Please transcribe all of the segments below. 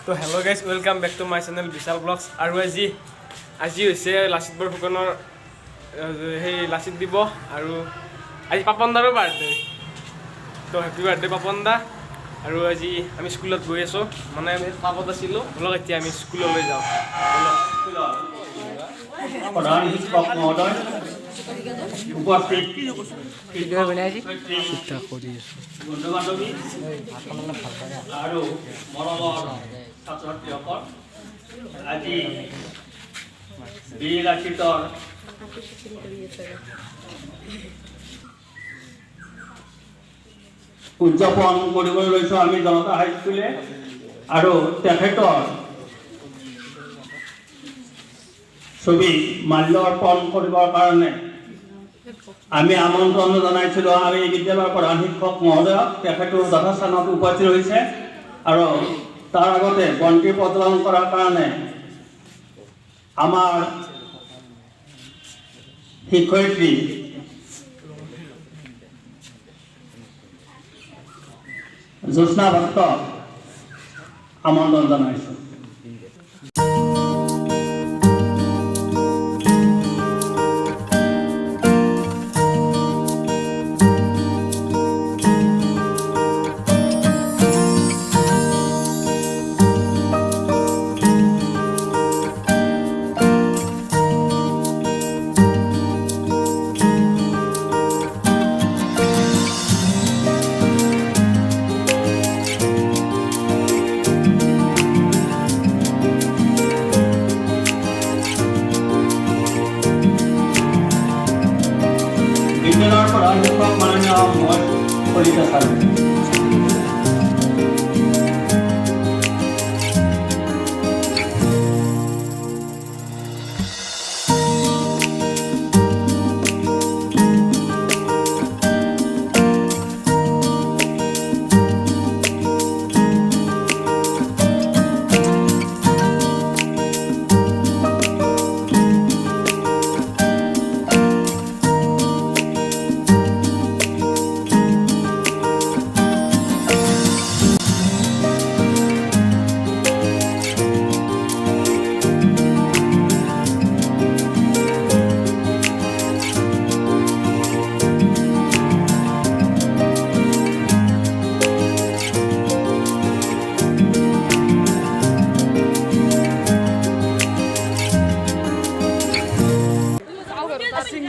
তো hello' guys welcome back to my channel Vishal vlogs আৰু আজি হৈছে লাচিত বৰফুকনৰ সেই লাচিত দিৱস আৰু আজি পাপন দাৰো বাৰ্থডে তো হেপী বাৰ্থডে পাপন দা আৰু আজি আমি স্কুলত গৈ আছোঁ মানে আমি ক্লাবত আছিলোঁ ব'লক এতিয়া আমি স্কুললৈ যাওঁ प्रधान शिक्षक महोदय उपस्थित বন্ধু বান্ধৱী আৰু মৰমৰ ছাত্ৰ ছাত্ৰীসকল আজি বীৰ লাচিতৰ উদযাপন কৰিবলৈ লৈছোঁ আমি জনতা হাইস্কুলে আৰু তেখেতৰ ছবি মাল্য অৰ্পণ কৰিবৰ কাৰণে আমি আমন্ত্ৰণ জনাইছিলোঁ আমি বিদ্যালয়ৰ প্ৰধান শিক্ষক মহোদয়ক তেখেতৰ যথাস্থানত উপস্থিত হৈছে আৰু তাৰ আগতে বন্তি প্ৰজ্বলন কৰাৰ কাৰণে আমাৰ শিক্ষয়িত্ৰী জ্যোৎস্না ভট্টক আমন্ত্ৰণ জনাইছোঁ বিদ্যালয়ৰ প্ৰধান শিক্ষক মাননীয় মই কলিতা ছাৰ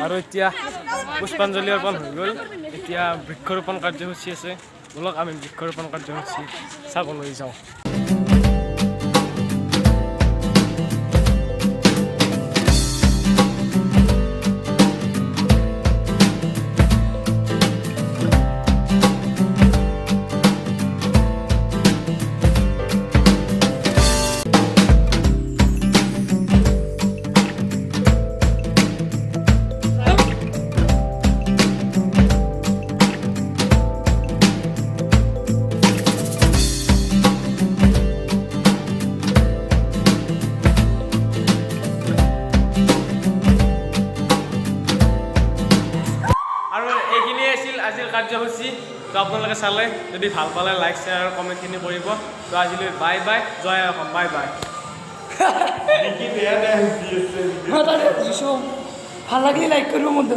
আৰু এতিয়া পুষ্পাঞ্জলি অৰ্পণ হৈ গ'ল এতিয়া বৃক্ষৰোপণ কাৰ্যসূচী আছে ব'লক আমি বৃক্ষৰোপণ কাৰ্যসূচী চাবলৈ যাওঁ আৰু এইখিনিয়ে আছিল আজিৰ কাৰ্যসূচী তো আপোনালোকে চালে যদি ভাল পালে লাইক শ্বেয়াৰ আৰু কমেণ্টখিনি কৰিব তো আজিলৈ বাই বাই জয় অসম বাই বাই ভাল লাগিলে লাইক কৰিব মধ্যে